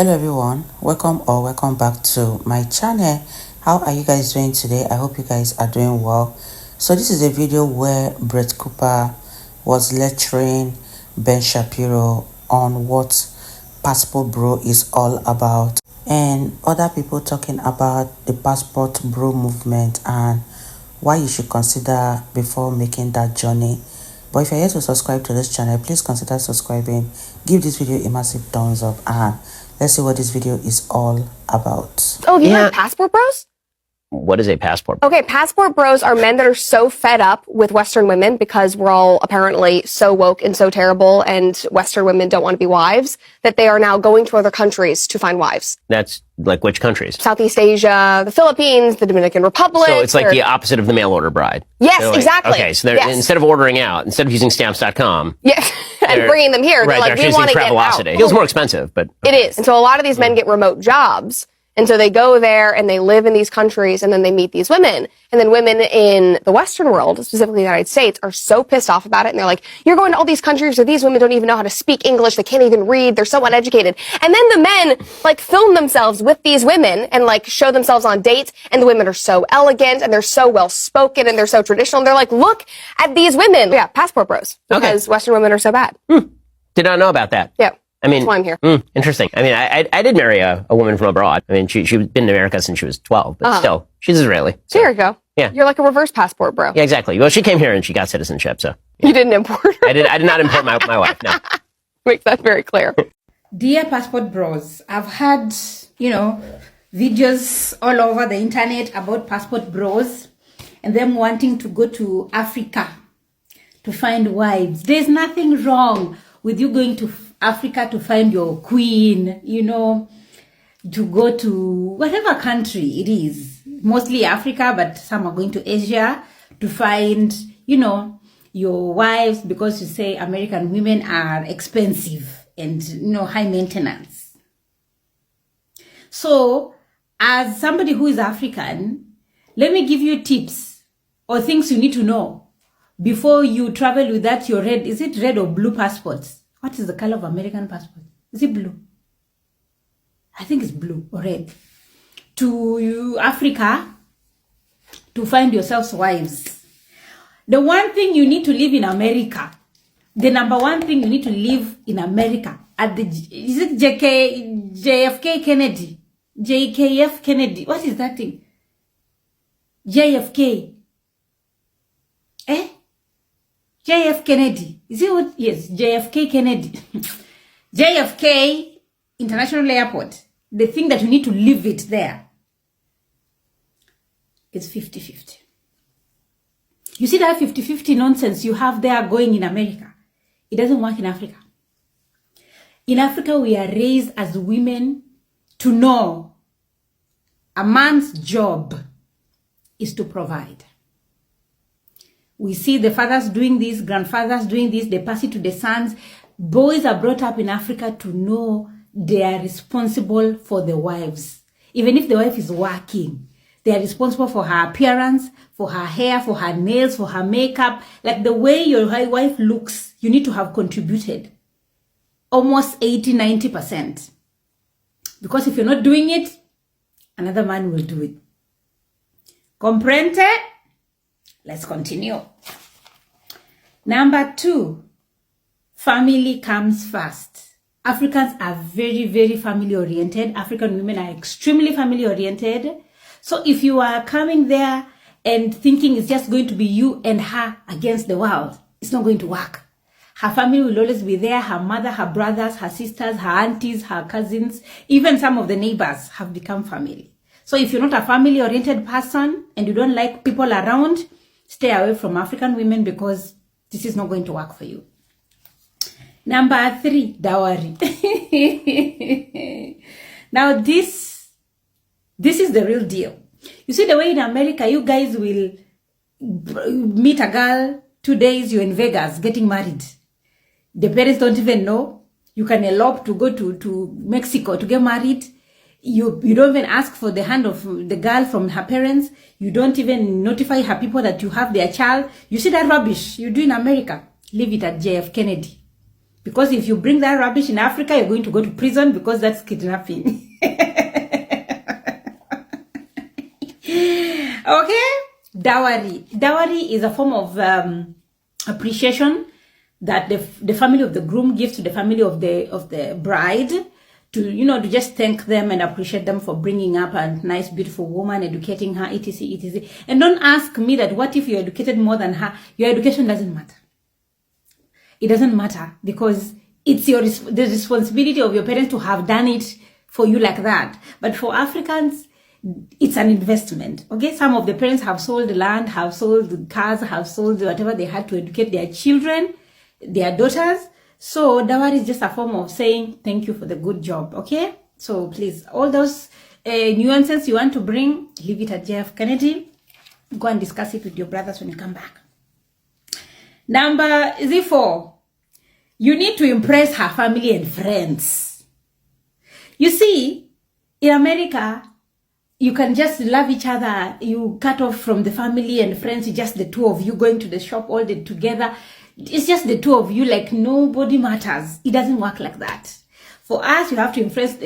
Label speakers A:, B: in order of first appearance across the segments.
A: Hello everyone, welcome back to my channel. How are you guys doing today? I hope you guys are doing well. So this is a video where Brett Cooper was lecturing Ben Shapiro on what passport bro is all about, and other people talking about the passport bro movement and why you should consider before making that journey. But if you're here to subscribe to this channel, please consider subscribing, give this video a massive thumbs up, and let's see what this video is all about.
B: Oh, have you heard passport bros?
C: What is a passport bro?
B: Okay, passport bros are men that are so fed up with Western women because we're all apparently so woke and so terrible and Western women don't want to be wives that they are now going to other countries to find wives.
C: That's like which countries?
B: Southeast Asia, the Philippines, the Dominican Republic.
C: So it's like the opposite of the mail order bride.
B: Yes,
C: like,
B: exactly.
C: Okay, so they're, instead of ordering out, instead of using stamps.com.
B: Yes, and bringing them here, they're like, we want to get out.
C: It feels more expensive, but...
B: Okay. It is. And so a lot of these men get remote jobs. And so they go there and they live in these countries and then they meet these women. And then women in the Western world, specifically the United States, are so pissed off about it. And they're like, you're going to all these countries where these women don't even know how to speak English. They can't even read. They're so uneducated. And then the men like film themselves with these women and like show themselves on dates. And the women are so elegant and they're so well spoken and they're so traditional. And they're like, look at these women. Yeah, passport bros. Because Western women are so bad.
C: Did not know about that.
B: Yeah.
C: I mean,
B: that's why I'm here.
C: Interesting. I mean, I did marry a woman from abroad. I mean, she'd been in America since she was 12, but still, she's Israeli.
B: So there you go.
C: Yeah.
B: You're like a reverse passport bro.
C: Yeah, exactly. Well, she came here and she got citizenship, so. Yeah.
B: You didn't import her?
C: I did not import my wife, no.
B: Makes that very clear.
D: Dear passport bros, I've had, videos all over the internet about passport bros and them wanting to go to Africa to find wives. There's nothing wrong with you going to Africa to find your queen, to go to whatever country it is, mostly Africa, but some are going to Asia to find, your wives, because you say American women are expensive and, high maintenance. So as somebody who is African, let me give you tips or things you need to know before you travel with that, your red, is it red or blue passports? What is the color of American passport? Is it blue? I think it's blue or red. To Africa to find yourselves wives. The one thing you need to live in America, the number one thing you need to live in America at the, is it JFK Kennedy? JKF Kennedy. What is that thing? JFK. JF Kennedy. Is it what? Yes, JFK Kennedy. JFK International Airport. The thing that you need to leave it there is 50-50. You see that 50-50 nonsense you have there going in America? It doesn't work in Africa. In Africa, we are raised as women to know a man's job is to provide. We see the fathers doing this, grandfathers doing this, they pass it to the sons. Boys are brought up in Africa to know they are responsible for the wives. Even if the wife is working, they are responsible for her appearance, for her hair, for her nails, for her makeup. Like the way your wife looks, you need to have contributed almost 80-90%. Because if you're not doing it, another man will do it. Comprende? Let's continue. Number 2, family comes first. Africans are very, very family oriented. African women are extremely family oriented. So if you are coming there and thinking it's just going to be you and her against the world, it's not going to work. Her family will always be there. Her mother, her brothers, her sisters, her aunties, her cousins, even some of the neighbors have become family. So if you're not a family oriented person and you don't like people around, stay away from African women because this is not going to work for you. Number 3, dowry. Now this is the real deal. You see the way in America, you guys will meet a girl, 2 days, you're in Vegas getting married. The parents don't even know. You can elope to go to Mexico to get married. You don't even ask for the hand of the girl from her parents. You don't even notify her people that you have their child. You see that rubbish you do in America? Leave it at JF Kennedy. Because if you bring that rubbish in Africa, you're going to go to prison because that's kidnapping. Okay? Dowry. Dowry is a form of appreciation that the family of the groom gives to the family of the bride to, you know, to just thank them and appreciate them for bringing up a nice, beautiful woman, educating her, etc., etc. And don't ask me that what if you're educated more than her? Your education doesn't matter. It doesn't matter because it's the responsibility of your parents to have done it for you like that. But for Africans, it's an investment. Okay, some of the parents have sold land, have sold cars, have sold whatever they had to educate their children, their daughters. So dowry is just a form of saying thank you for the good job. Okay, so please, all those nuances you want to bring, leave it at JF Kennedy. Go and discuss it with your brothers when you come back. Number 4, you need to impress her family and friends. You see, in America, you can just love each other. You cut off from the family and friends. It's just the two of you going to the shop all day together. It's just the two of you, like nobody matters. It doesn't work like that. For us, you have to impress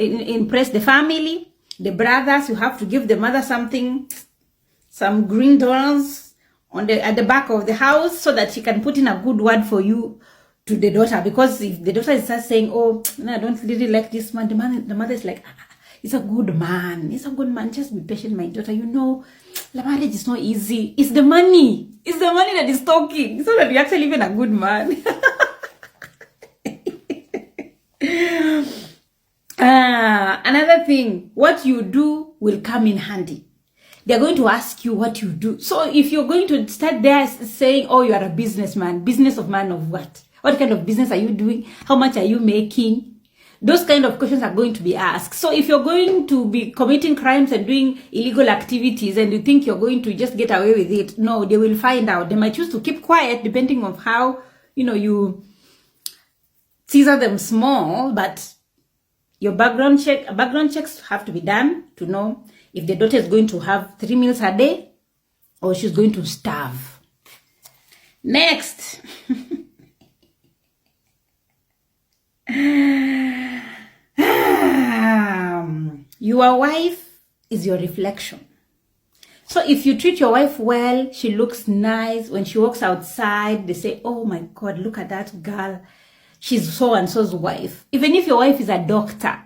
D: the family, the brothers. You have to give the mother something, some green dollars at the back of the house so that she can put in a good word for you to the daughter. Because if the daughter starts saying, oh, no, I don't really like this man, the mother is like, it's a good man. It's a good man. Just be patient, my daughter. You know, the marriage is not easy. It's the money. It's the money that is talking. So that you're actually even a good man. Another thing, what you do will come in handy. They're going to ask you what you do. So if you're going to start there saying, oh, you are a businessman, business of man of what? What kind of business are you doing? How much are you making? Those kind of questions are going to be asked. So if you're going to be committing crimes and doing illegal activities and you think you're going to just get away with it, no, they will find out. They might choose to keep quiet depending on how, you know, you teaser them small, but your background checks have to be done to know if the daughter is going to have 3 meals a day or she's going to starve. Next. Your wife is your reflection. So if you treat your wife well, she looks nice. When she walks outside, they say, oh my God, look at that girl. She's so-and-so's wife. Even if your wife is a doctor,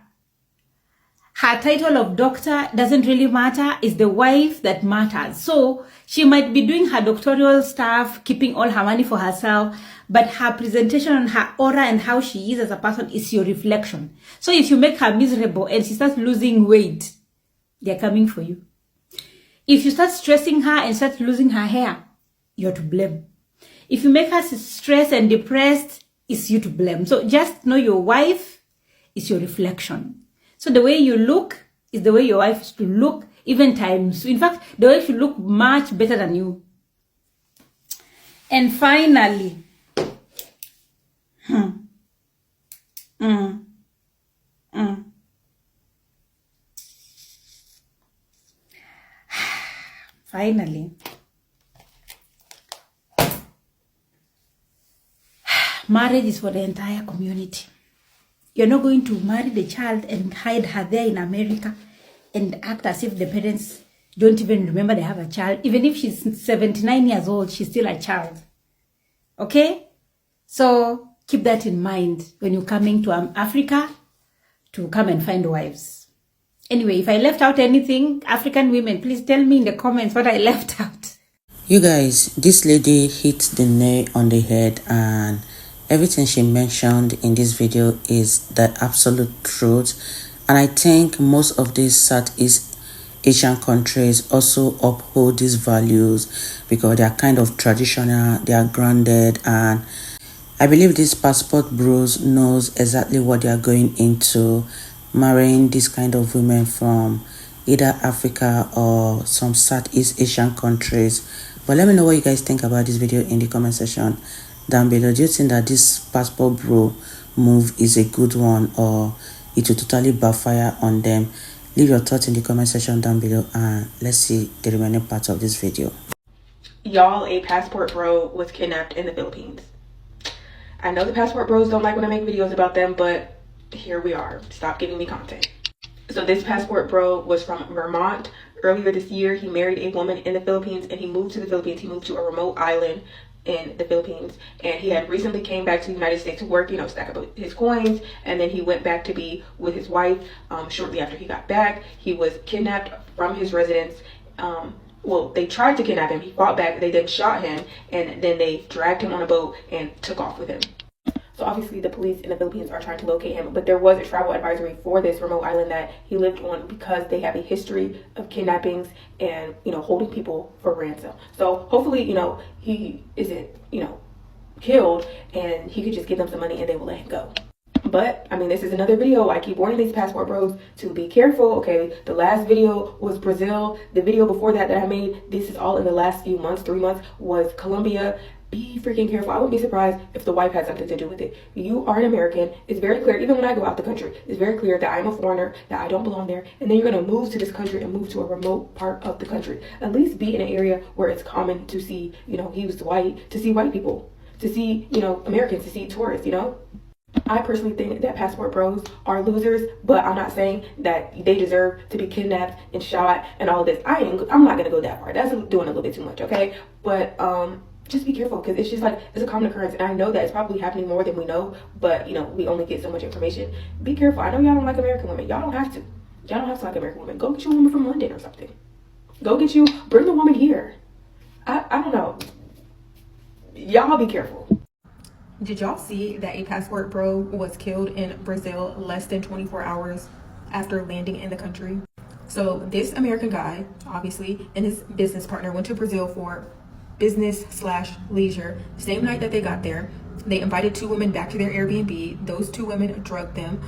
D: her title of doctor doesn't really matter. It's the wife that matters. So she might be doing her doctoral stuff, keeping all her money for herself, but her presentation and her aura and how she is as a person is your reflection. So if you make her miserable and she starts losing weight, they're coming for you. If you start stressing her and start losing her hair, you're to blame. If you make her stressed and depressed, it's you to blame. So just know your wife is your reflection. So the way you look is the way your wife is to look, even times. In fact, the way she look much better than you. And finally, finally, marriage is for the entire community. You're not going to marry the child and hide her there in America and act as if the parents don't even remember they have a child. Even if she's 79 years old, she's still a child. Okay? So keep that in mind when you're coming to Africa to come and find wives. Anyway, if I left out anything, African women, please tell me in the comments what I left out.
A: You guys, this lady hit the nail on the head, and everything she mentioned in this video is the absolute truth. And I think most of these Southeast Asian countries also uphold these values because they are kind of traditional, they are grounded, and I believe these passport bros knows exactly what they are going into, marrying this kind of women from either Africa or some Southeast Asian countries. But let me know what you guys think about this video in the comment section down below. Do you think that this passport bro move is a good one, or it will totally backfire on them? Leave your thoughts in the comment section down below, and let's see the remaining parts of this video.
E: Y'all, a passport bro was kidnapped in the Philippines. I know the passport bros don't like when I make videos about them, but here we are. Stop giving me content. So this passport bro was from Vermont. Earlier this year, he married a woman in the Philippines, and he moved to the Philippines. He moved to a remote island in the Philippines, and he had recently came back to the United States to work, stack up his coins, and then he went back to be with his wife. Shortly after he got back, he was kidnapped from his residence. Well, they tried to kidnap him. He fought back. They then shot him, and then they dragged him on a boat and took off with him. So obviously the police in the Philippines are trying to locate him, but there was a travel advisory for this remote island that he lived on because they have a history of kidnappings and, holding people for ransom. So hopefully, he isn't, killed, and he could just give them some money and they will let him go. But this is another video. I keep warning these passport bros to be careful. Okay, the last video was Brazil. The video before that I made, this is all in the last few months, 3 months, was Colombia. Be freaking careful. I wouldn't be surprised if the wife had something to do with it. You are an American. It's very clear, even when I go out the country, it's very clear that I'm a foreigner, that I don't belong there. And then you're going to move to this country and move to a remote part of the country. At least be in an area where it's common to see, he was white, to see white people, to see, Americans, to see tourists, I personally think that passport bros are losers, but I'm not saying that they deserve to be kidnapped and shot and all of this. I'm not going to go that far. That's doing a little bit too much, okay? But, just be careful, because it's just like, it's a common occurrence, and I know that it's probably happening more than we know, but we only get so much information. Be careful. I know y'all don't like American women. Y'all don't have to like American women. Go get you a woman from London or something. Bring the woman here. I don't know. Y'all be careful. Did y'all see that a passport bro was killed in Brazil less than 24 hours after landing in the country? So this American guy, obviously, and his business partner went to Brazil for business/leisure. Same night that they got there, they invited 2 women back to their Airbnb. Those 2 women drugged them.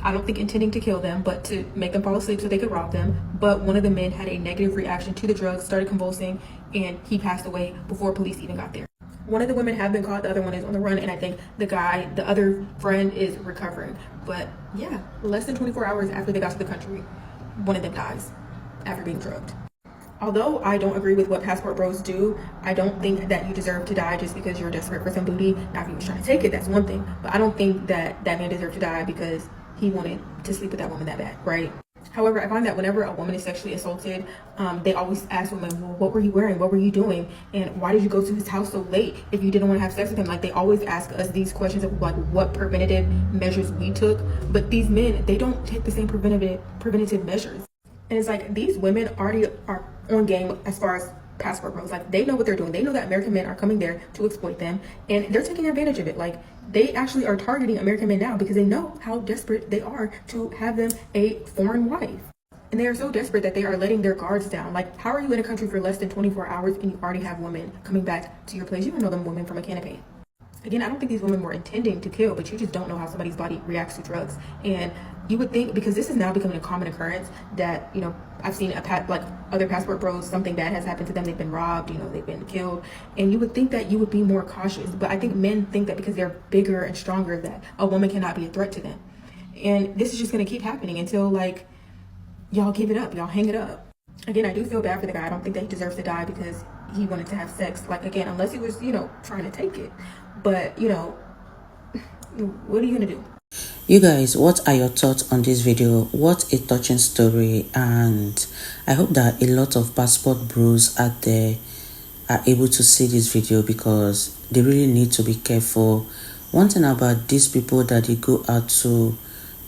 E: I don't think intending to kill them, but to make them fall asleep so they could rob them. But one of the men had a negative reaction to the drugs, started convulsing, and he passed away before police even got there. One of the women have been caught, the other one is on the run, and I think the other friend is recovering. But yeah, less than 24 hours after they got to the country, one of them dies after being drugged. Although I don't agree with what passport bros do, I don't think that you deserve to die just because you're desperate for some booty. Now, if he was trying to take it, that's one thing. But I don't think that that man deserved to die because he wanted to sleep with that woman that bad, right? However, I find that whenever a woman is sexually assaulted, they always ask women, well, what were you wearing? What were you doing? And why did you go to his house so late if you didn't want to have sex with him? Like, they always ask us these questions of like what preventative measures we took. But these men, they don't take the same preventative measures. And it's like, these women already are on game as far as passport bros. Like, they know what they're doing. They know that American men are coming there to exploit them, and they're taking advantage of it. Like, they actually are targeting American men now because they know how desperate they are to have them a foreign wife. And they are so desperate that they are letting their guards down. Like, how are you in a country for less than 24 hours and you already have women coming back to your place? You don't know them women from a can of paint. Again, I don't think these women were intending to kill, but you just don't know how somebody's body reacts to drugs. And you would think, because this is now becoming a common occurrence, that, I've seen other passport bros, something bad has happened to them. They've been robbed, they've been killed. And you would think that you would be more cautious. But I think men think that because they're bigger and stronger, that a woman cannot be a threat to them. And this is just going to keep happening until, y'all give it up. Y'all hang it up. Again, I do feel bad for the guy. I don't think that he deserves to die because he wanted to have sex. Again, unless he was, trying to take it. But, what are you going to do?
A: You guys, what are your thoughts on this video? What a touching story, and I hope that a lot of passport bros out there are able to see this video because they really need to be careful. One thing about these people that they go out to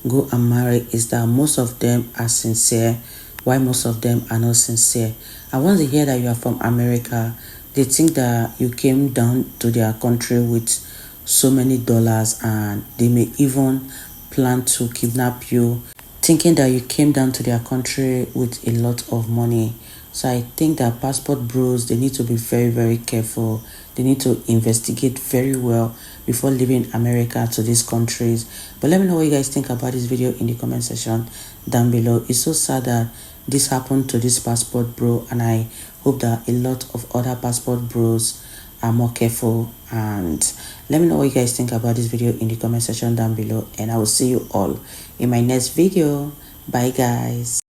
A: go and marry is that most of them are sincere, while most of them are not sincere. And once they hear that you are from America, they think that you came down to their country with so many dollars, and they may even plan to kidnap you, thinking that you came down to their country with a lot of money. So I think that passport bros, they need to be very, very careful. They need to investigate very well before leaving America to these countries. But let me know what you guys think about this video in the comment section down below. It's so sad that this happened to this passport bro, and I hope that a lot of other passport bros are more careful. And let me know what you guys think about this video in the comment section down below, and I will see you all in my next video. Bye guys.